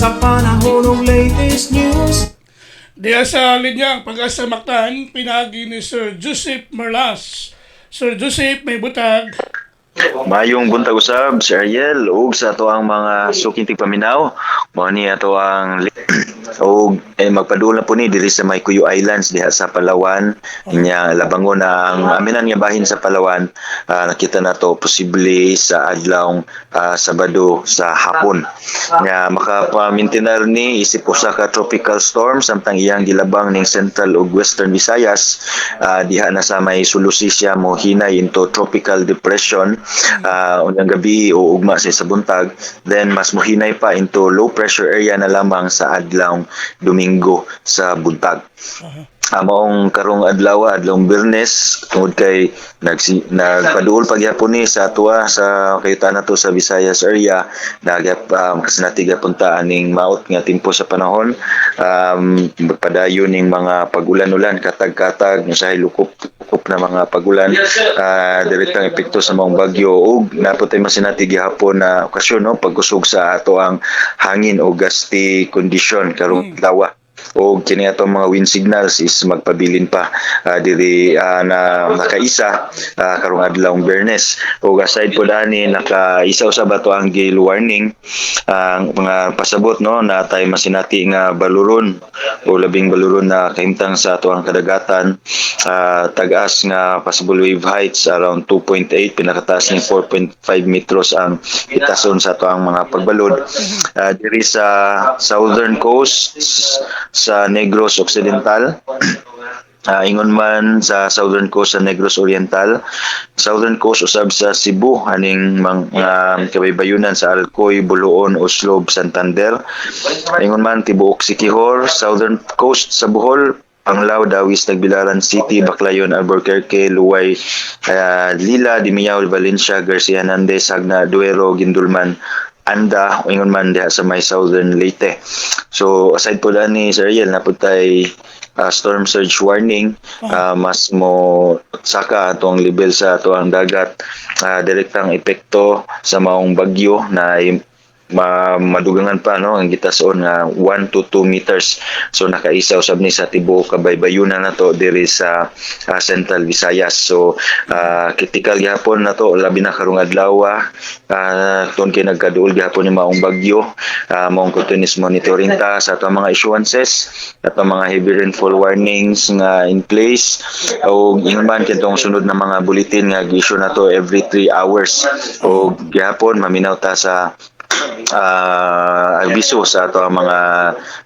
sa panahon ng latest news. Diya sa linya ang Pag-asa Mactan, pinagi ni Sir Joseph Merlas. Sir Joseph, may butag. Mayong buntag usab si Ariel ug sa ato ang mga suking tigpaminaw mao ni ato ang ug magpadula po ni diri sa may Cuyo Islands diha sa Palawan nya labangon na ang aminan nga bahin sa Palawan. Nakita nato posible sa adlaw Sabado sa hapon nga makapamintinar ni isip usa ka tropical storm samtang iyang gilabang ning Central ug Western Visayas diha na sa may sulusi siya mo hinay into tropical depression unyang gabi o ugma sa buntag, then mas mohinay pa into low pressure area na lamang sa adlaw Domingo sa buntag. Maong karong adlaw Biyernes tungod kay nagpaduol pagyapon ni sa atua sa kayutan nato sa Visayas area kasinati gapunta aning maot nga tempo sa panahon, padayon ning mga pagulan-ulan katag-katag sa lukop na mga pagulan, direktang epekto sa maong bagyo ug naputay masinati gihapon na okasyon no pagkusog sa ato ang hangin o gusty condition karong adlaw. O kini atong mga wind signals is magpabilin pa diri na nakaisa karong adlaw Biyernes. O aside po dani nakaisa usab ato ang gale warning ang mga pasabot no na tay masinati nga baluron o labing baluron na kahimtang sa ato ang kadagatan, tag-as nga possible wave heights around 2.8, pinakataas ning 4.5 metros ang itason sa ato ang mga pagbalod diri sa southern coast sa Negros Occidental, ingon man sa southern coast sa Negros Oriental, southern coast usab sa Cebu aning mga kabaybayunan sa Alcoy, Buluon, Oslob, Santander, ingon man tibuok Siquijor, southern coast sa Bohol, Panglao, Dawis, Tagbilaran City, Baclayon, Albuquerque, Luway, Lila, Dimiao, Valencia, Garcia Hernandez, Sagna, Duero, Gindulman, Anda, o ingon man diha sa may southern Leyte. So aside po ni Sir Ariel na po tay storm surge warning, mas mo saka atong level sa ato ang dagat, direktang epekto sa maong bagyo na madugangan pa no ang gitason nga 1 to 2 meters. So nakaisa usab ni sa tibuok kabaybayunan nato diri sa Central Visayas. So critical gyapon nato labi na karong adlaw tungod kay nagkaduol gyapon ni maong bagyo. Maong continuous monitoring ta sa ato mga issuances, ato mga heavy rainfall warnings nga in place o ingon man kitong sunod na mga bulletin nga gi-issue nato every 3 hours. O gyapon maminaw ta sa abiso sa ato ang mga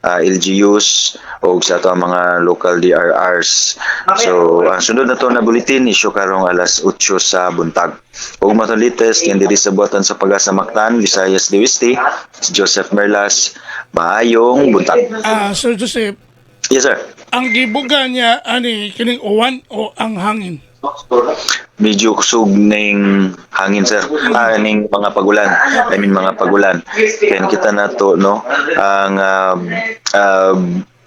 LGUs o sa ato ang mga local DRRs. So ang sunod na to na bulletin issue karong alas 8 sa buntag. Ug matong latest yan diri sa buhatan sa Pag-asa Mactan, Visayas Diwiste, si Joseph Merlas. Maayong buntag. Sir Joseph, Yes sir. ang gibuga niya ani kining uwan o ang hangin? Medyo kusog ning hangin sir, ning mga pagulan, mga pagulan. Kaya kita na to no ang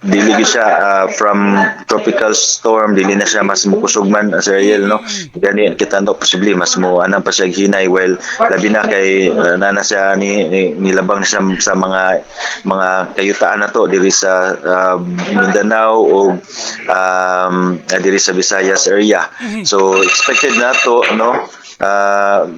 dili siya from tropical storm, dili na siya mas mukusog man Sir Ariel no. Gani kita no posible mas mo anang pa siya hinay, well labi na kay nana siya nilabang na siya sa mga kayutaan na to diri sa Mindanao o diri sa Visayas area. So expected na to no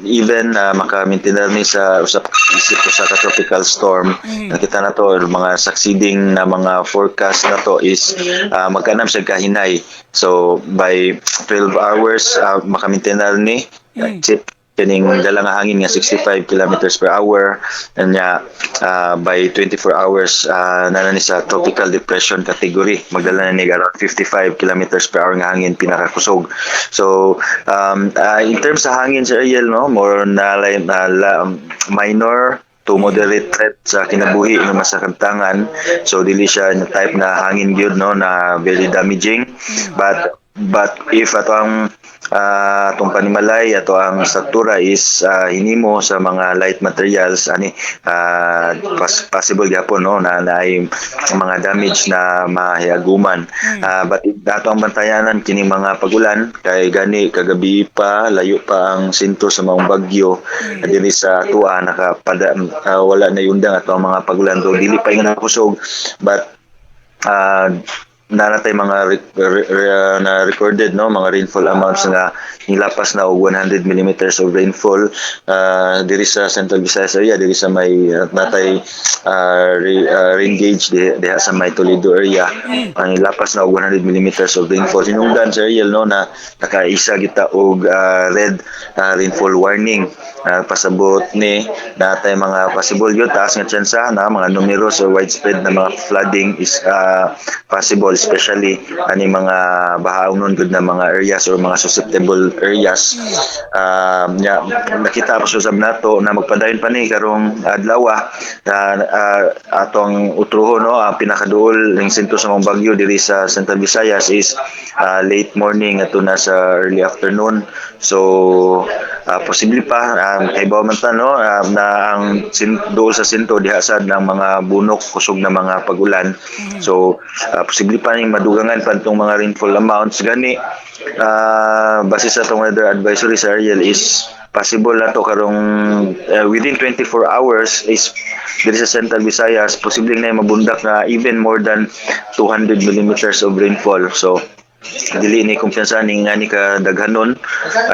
even makamintinar ni sa usap isip ko sa tropical storm. Nakita na to mga succeeding na mga forecast na to is magkanam siya kahinay. So by 12 hours makamintinar ni chip kining dala nga hangin nga 65 kilometers per hour and by 24 hours na ni sa tropical depression category, magdala na ni around 55 kilometers per hour nga hangin pinakakusog. So in terms sa hangin Sir Ariel no, more na minor to moderate threat sa kinabuhi ng masakantangan. So dili siya na type na hangin gyud no na very damaging, but but if ato ang atong panimalay ato ang struktura is hinimo sa mga light materials ani possible gyapon no na naay mga damage na mahiaguman. But ato ang bantayanan kining mga pagulan kay gani kagabi pa layo pa ang sentro sa mga bagyo diri sa tuwa wala na yundang ato ang mga pagulan do dili pa nga nakusog but nanatay mga na recorded no mga rainfall amounts nga nilapas na og 100 millimeters of rainfall diri sa Central Visayas area diri sa may natay rain gauge diha sa may Toledo area nilapas na og 100 millimeters of rainfall hinungdan sa Ariel no na nakaisa kita og red rainfall warning pasabot ni natay mga possible yun taas nga tsansa na mga numerous or widespread na mga flooding is possible especially ani mga bahaonon gud na mga areas or mga susceptible areas nakita pa susab nato na magpadayon pa ni karong adlaw atong utrohon no ang pinakaduol ning sentro sa mga bagyo diri sa Central Visayas is late morning ato na sa early afternoon so posible pa kay man ta no na ang dool sa sentro diha sad ng mga bunok kusog na mga pagulan so posible pa ning madugangan pa itong mga rainfall amounts gani base sa itong weather advisory sa Ariel is possible na to karong within 24 hours is diri sa Central Visayas posibleng na mabundak na even more than 200 millimeters of rainfall so dili ni kumpiyansa ning ani ka daghanon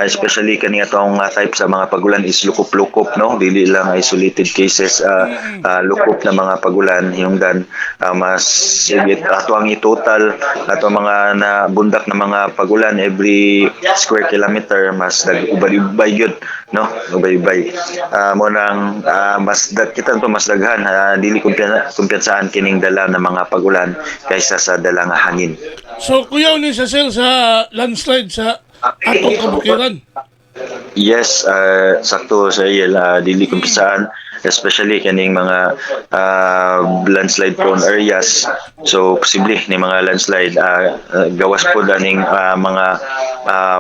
especially kani atong type sa mga pagulan is lukop-lukop no dili lang isolated cases lukop na mga pagulan hinungdan mas ato ang i-total ato mga nabundak na mga pagulan every square kilometer mas ubay-ubay gyud no ubay-ubay mo nang mas kita to mas daghan dili kumpiyansaan kining dala na mga pagulan kaysa sa dala nga hangin. So kuyaw ni sa landslide sa atong kabukiran. Yes, sakto sa dili kumpisaan especially kaning mga landslide prone areas so posible ni mga landslide gawas po daning mga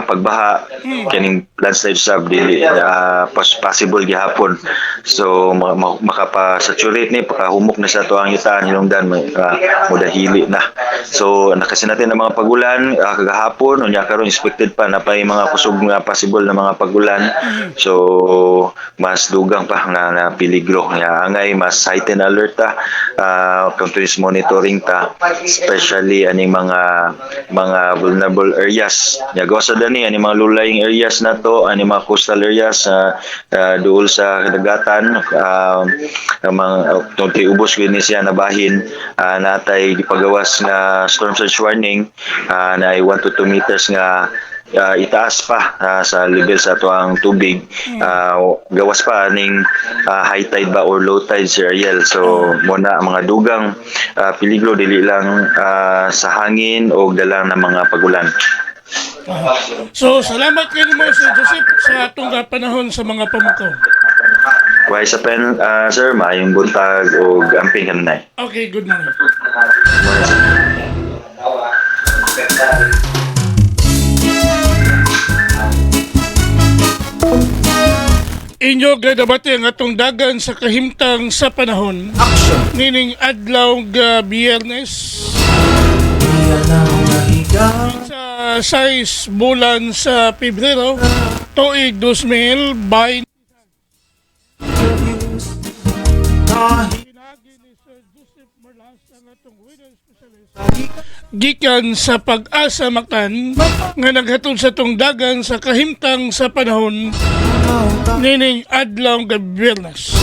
pagbaha kaning landslide sab dili possible gihapon so makapa-saturate ni pakahumok na sa tuang yutaan hinungdan mudahili na so nakasinatin ang mga pagulan kagahapon unya karon expected pa na pay mga kusog nga possible na mga pagulan so mas dugang pa na peligro nga angay mas heightened alert continuous monitoring ta especially aning mga vulnerable areas gawas sa dani ani mga low-lying areas nato ani mga coastal areas duol sa kadagatan mga ubos gid ni siya nabahin natay gipagawas nga storm surge warning na 1 to 2 meters nga itaas pa sa level sa tuang tubig gawas pa ning high tide ba or low tide sa Ariel so muna mga dugang peligro dili lang sa hangin o dalang na mga pagulan. So salamat kayo mo Sir Joseph sa atong panahon sa mga pamukaw. Kuhay sa pen sir maayong buntag o amping kanunay. Okay, good morning. Inyo gadabati ang atong dagan sa kahimtang sa panahon. Action! Nining adlaw ga Biyernes Iyan ang nahigang sa 6 bulan sa Pebrero tuig 2020. kahit Pinagi ni Sir Joseph Marlas ang atong weather specialist gikan sa Pag-asa Mactan nga naghatod sa tong dagan sa kahimtang sa panahon nining adlaw nga Biyernes.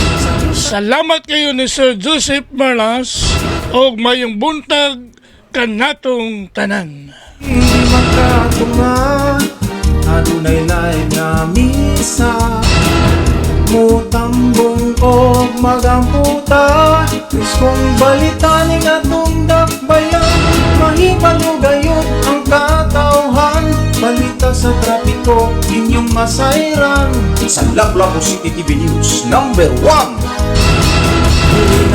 Salamat kayo ni Sir Joseph Marlas og mayong buntag kanatong tanan. hindi magkatungan adunay lain nga misa mutambong o magamputa Kriskong balitaning atong dakbayan mahipalugayot ang katawhan balita sa trapiko inyong masayran sa Lapu-Lapu City TV News #1